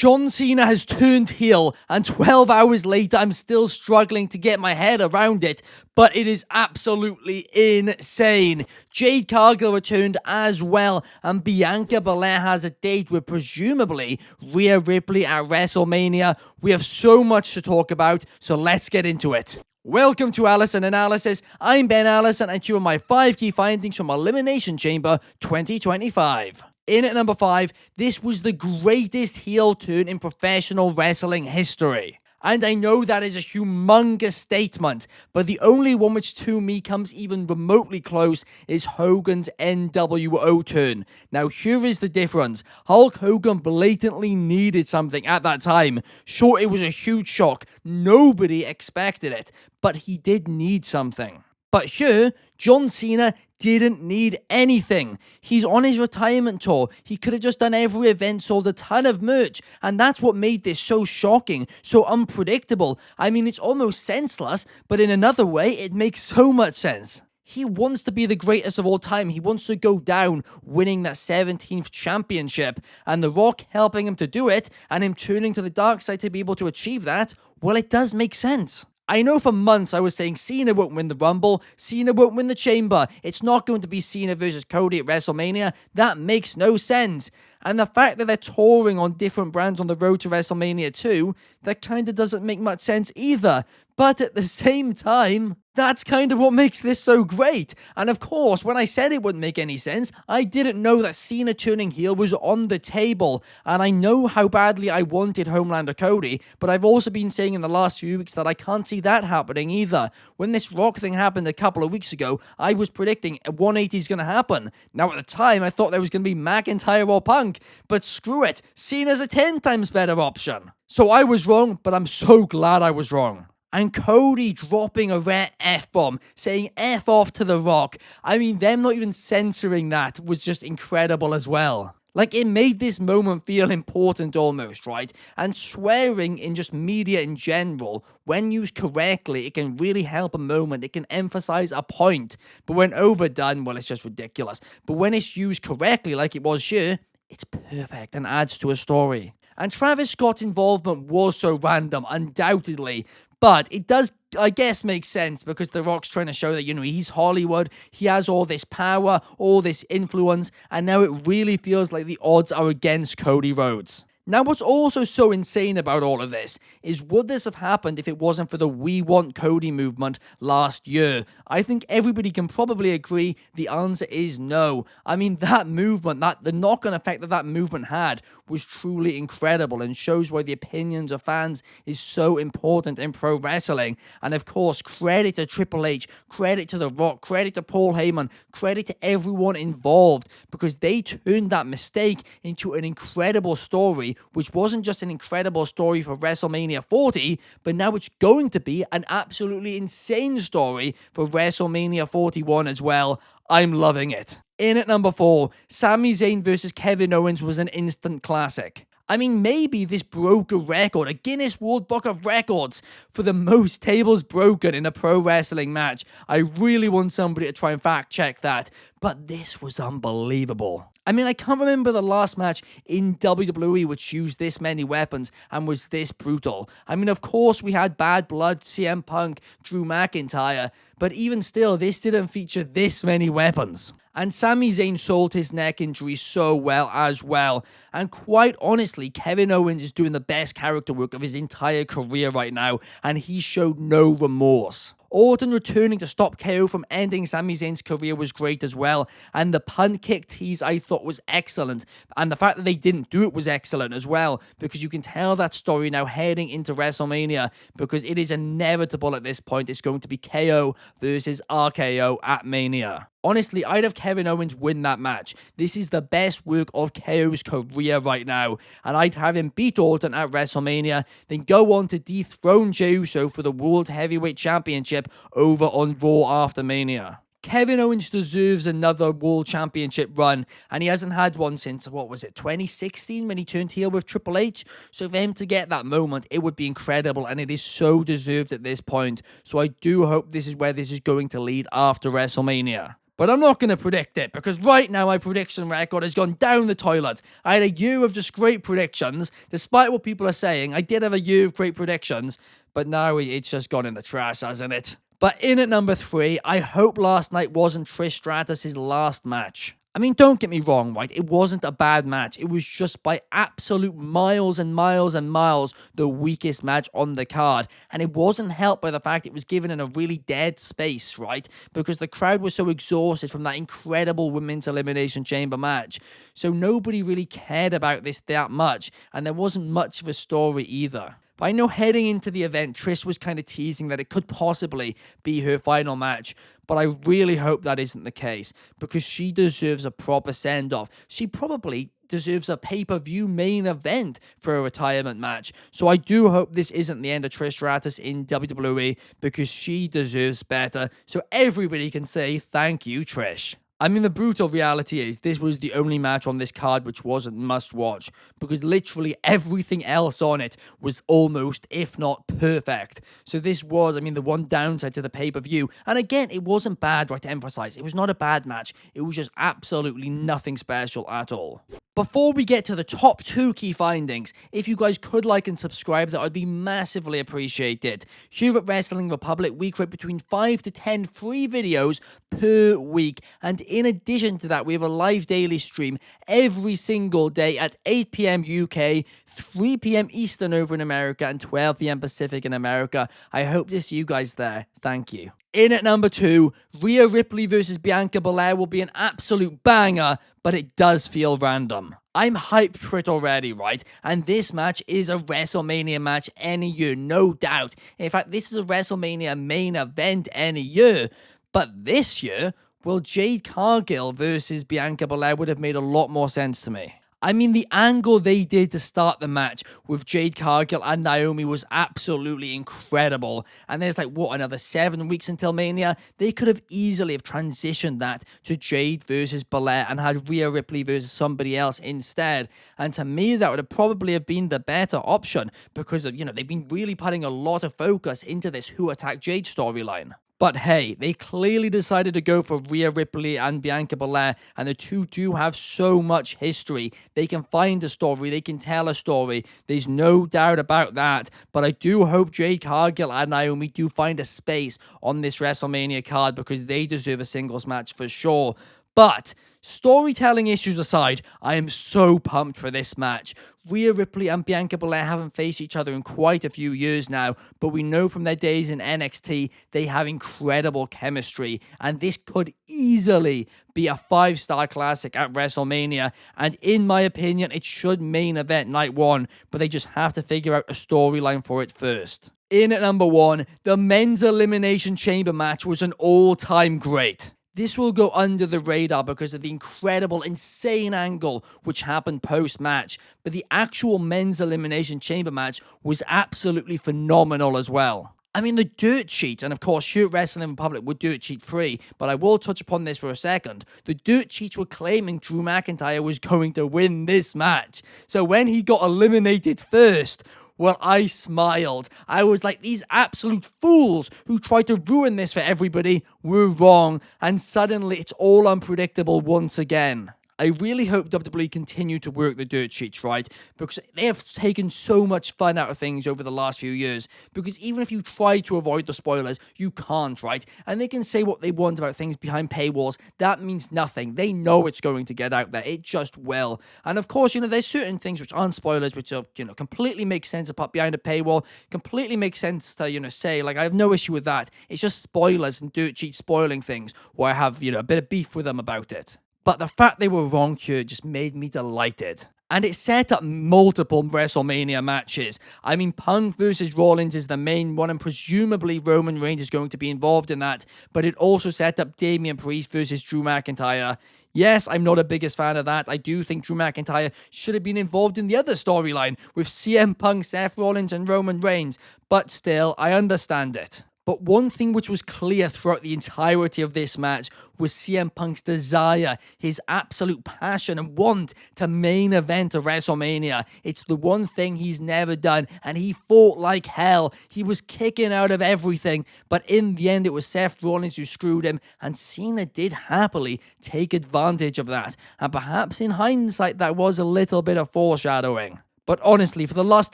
John Cena has turned heel, and 12 hours later, I'm still struggling to get my head around it, but it is absolutely insane. Jade Cargill returned as well, and Bianca Belair has a date with presumably Rhea Ripley at WrestleMania. We have so much to talk about, so let's get into it. Welcome to Allison Analysis. I'm Ben Allison, and here are my 5 key findings from Elimination Chamber 2025. In at number 5, this was the greatest heel turn in professional wrestling history. And I know that is a humongous statement, but the only one which to me comes even remotely close is Hogan's NWO turn. Now here is the difference. Hulk Hogan blatantly needed something at that time. Sure, it was a huge shock. Nobody expected it, but he did need something. But here, John Cena didn't need anything. He's on his retirement tour. He could have just done every event, sold a ton of merch, and that's what made this so shocking, so unpredictable. I mean, it's almost senseless, but in another way, it makes so much sense. He wants to be the greatest of all time. He wants to go down winning that 17th championship, and The Rock helping him to do it, and him turning to the dark side to be able to achieve that, well, it does make sense. I know for months I was saying Cena won't win the Rumble, Cena won't win the Chamber, it's not going to be Cena versus Cody at WrestleMania, that makes no sense. And the fact that they're touring on different brands on the road to WrestleMania 2, that kind of doesn't make much sense either. But at the same time, that's kind of what makes this so great. And of course, when I said it wouldn't make any sense, I didn't know that Cena turning heel was on the table. And I know how badly I wanted Homelander Cody, but I've also been saying in the last few weeks that I can't see that happening either. When this Rock thing happened a couple of weeks ago, I was predicting a 180 is going to happen. Now at the time, I thought there was going to be McIntyre or Punk, but screw it, Cena's a 10 times better option. So I was wrong, but I'm so glad I was wrong. And Cody dropping a rare F-bomb, saying F off to The Rock. I mean, them not even censoring that was just incredible as well. Like, it made this moment feel important almost, right? And swearing in just media in general, when used correctly, it can really help a moment. It can emphasize a point. But when overdone, well, it's just ridiculous. But when it's used correctly, like it was here, it's perfect and adds to a story. And Travis Scott's involvement was so random, undoubtedly. But it does, I guess, make sense because The Rock's trying to show that, he's Hollywood, he has all this power, all this influence, and now it really feels like the odds are against Cody Rhodes. Now, what's also so insane about all of this is, would this have happened if it wasn't for the We Want Cody movement last year? I think everybody can probably agree the answer is no. I mean, that movement, the knock-on effect that movement had was truly incredible and shows why the opinions of fans is so important in pro wrestling. And of course, credit to Triple H, credit to The Rock, credit to Paul Heyman, credit to everyone involved, because they turned that mistake into an incredible story, which wasn't just an incredible story for WrestleMania 40, but now it's going to be an absolutely insane story for WrestleMania 41 as well. I'm loving it. In at number 4, Sami Zayn versus Kevin Owens was an instant classic. I mean, maybe this broke a record, a Guinness World Book of Records for the most tables broken in a pro wrestling match. I really want somebody to try and fact check that, but this was unbelievable. I mean, I can't remember the last match in WWE which used this many weapons and was this brutal. I mean, of course, we had Bad Blood, CM Punk, Drew McIntyre, but even still, this didn't feature this many weapons. And Sami Zayn sold his neck injury so well as well. And quite honestly, Kevin Owens is doing the best character work of his entire career right now, and he showed no remorse. Orton returning to stop KO from ending Sami Zayn's career was great as well, and the punt kick tease I thought was excellent, and the fact that they didn't do it was excellent as well, because you can tell that story now heading into WrestleMania, because it is inevitable at this point. It's going to be KO versus RKO at Mania. Honestly, I'd have Kevin Owens win that match. This is the best work of KO's career right now. And I'd have him beat Orton at WrestleMania, then go on to dethrone Jey Uso for the World Heavyweight Championship over on Raw after Mania. Kevin Owens deserves another World Championship run, and he hasn't had one since, 2016 when he turned heel with Triple H? So for him to get that moment, it would be incredible, and it is so deserved at this point. So I do hope this is where this is going to lead after WrestleMania. But I'm not going to predict it, because right now my prediction record has gone down the toilet. I had a year of just great predictions. Despite what people are saying, I did have a year of great predictions, but now it's just gone in the trash, hasn't it? But in at number 3, I hope last night wasn't Trish Stratus' last match. I mean, don't get me wrong, right? It wasn't a bad match. It was just by absolute miles and miles and miles the weakest match on the card. And it wasn't helped by the fact it was given in a really dead space, right? Because the crowd was so exhausted from that incredible Women's Elimination Chamber match. So nobody really cared about this that much. And there wasn't much of a story either. But I know heading into the event, Trish was kind of teasing that it could possibly be her final match. But I really hope that isn't the case, because she deserves a proper send-off. She probably deserves a pay-per-view main event for a retirement match. So I do hope this isn't the end of Trish Stratus in WWE, because she deserves better. So everybody can say thank you, Trish. I mean, the brutal reality is this was the only match on this card which wasn't must-watch, because literally everything else on it was almost, if not perfect. So this was, I mean, the one downside to the pay-per-view. And again, it wasn't bad, right, to emphasize. It was not a bad match. It was just absolutely nothing special at all. Before we get to the top 2 key findings, if you guys could like and subscribe, that would be massively appreciated. Here at Wrestling Republic, we create between 5 to 10 free videos per week. And in addition to that, we have a live daily stream every single day at 8 p.m. UK, 3 p.m. Eastern over in America, and 12 p.m. Pacific in America. I hope to see you guys there. Thank you. In at number 2, Rhea Ripley versus Bianca Belair will be an absolute banger, but it does feel random. I'm hyped for it already, right? And this match is a WrestleMania match any year, no doubt. In fact, this is a WrestleMania main event any year. But this year, well, Jade Cargill versus Bianca Belair would have made a lot more sense to me. I mean, the angle they did to start the match with Jade Cargill and Naomi was absolutely incredible. And there's like, what, another 7 weeks until Mania? They could have easily have transitioned that to Jade versus Belair and had Rhea Ripley versus somebody else instead. And to me, that would have probably have been the better option, because of, they've been really putting a lot of focus into this Who Attacked Jade storyline. But hey, they clearly decided to go for Rhea Ripley and Bianca Belair, and the two do have so much history. They can find a story, they can tell a story. There's no doubt about that. But I do hope Jade Cargill and Naomi do find a space on this WrestleMania card, because they deserve a singles match for sure. But storytelling issues aside, I am so pumped for this match. Rhea Ripley and Bianca Belair haven't faced each other in quite a few years now, but we know from their days in NXT, they have incredible chemistry, and this could easily be a 5-star classic at WrestleMania, and in my opinion, it should main event night 1, but they just have to figure out a storyline for it first. In at number 1, the Men's Elimination Chamber match was an all-time great. This will go under the radar because of the incredible, insane angle which happened post-match, but the actual Men's Elimination Chamber match was absolutely phenomenal as well. I mean, the dirt sheet, and of course, here at Wrestling Republic were dirt sheet free, but I will touch upon this for a second. The dirt sheets were claiming Drew McIntyre was going to win this match. So when he got eliminated first, well, I smiled. I was like, these absolute fools who tried to ruin this for everybody were wrong, and suddenly it's all unpredictable once again. I really hope WWE continue to work the dirt sheets, right? Because they have taken so much fun out of things over the last few years. Because even if you try to avoid the spoilers, you can't, right? And they can say what they want about things behind paywalls. That means nothing. They know it's going to get out there. It just will. And of course, there's certain things which aren't spoilers, which are, completely make sense to put behind a paywall. Completely makes sense to, say, like, I have no issue with that. It's just spoilers and dirt sheets spoiling things where I have, a bit of beef with them about it. But the fact they were wrong here just made me delighted. And it set up multiple WrestleMania matches. I mean, Punk versus Rollins is the main one, and presumably Roman Reigns is going to be involved in that. But it also set up Damian Priest versus Drew McIntyre. Yes, I'm not a biggest fan of that. I do think Drew McIntyre should have been involved in the other storyline with CM Punk, Seth Rollins, and Roman Reigns. But still, I understand it. But one thing which was clear throughout the entirety of this match was CM Punk's desire, his absolute passion and want to main event a WrestleMania. It's the one thing he's never done, and he fought like hell. He was kicking out of everything, but in the end, it was Seth Rollins who screwed him, and Cena did happily take advantage of that. And perhaps in hindsight, that was a little bit of foreshadowing. But honestly, for the last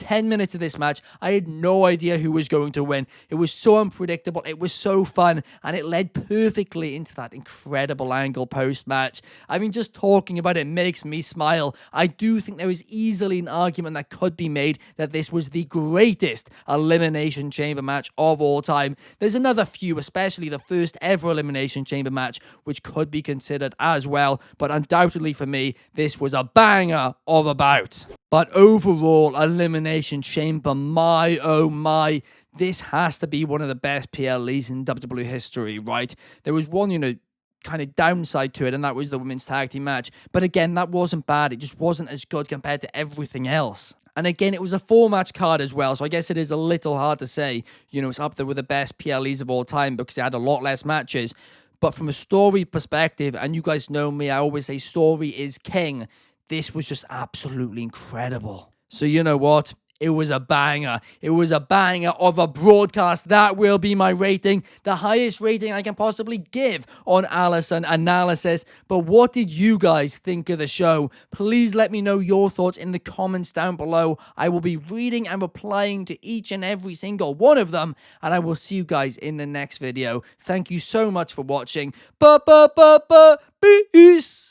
10 minutes of this match, I had no idea who was going to win. It was so unpredictable, it was so fun, and it led perfectly into that incredible angle post-match. I mean, just talking about it makes me smile. I do think there is easily an argument that could be made that this was the greatest Elimination Chamber match of all time. There's another few, especially the first ever Elimination Chamber match, which could be considered as well, but undoubtedly for me, this was a banger of a bout. But overall, Elimination Chamber, my oh my, this has to be one of the best PLEs in WWE history, right? There was one, kind of downside to it, and that was the women's tag team match. But again, that wasn't bad. It just wasn't as good compared to everything else. And again, it was a 4-match card as well, so I guess it is a little hard to say, it's up there with the best PLEs of all time because it had a lot less matches. But from a story perspective, and you guys know me, I always say story is king. This was just absolutely incredible. So you know what? It was a banger. It was a banger of a broadcast. That will be my rating. The highest rating I can possibly give on Allison Analysis. But what did you guys think of the show? Please let me know your thoughts in the comments down below. I will be reading and replying to each and every single one of them. And I will see you guys in the next video. Thank you so much for watching. Peace.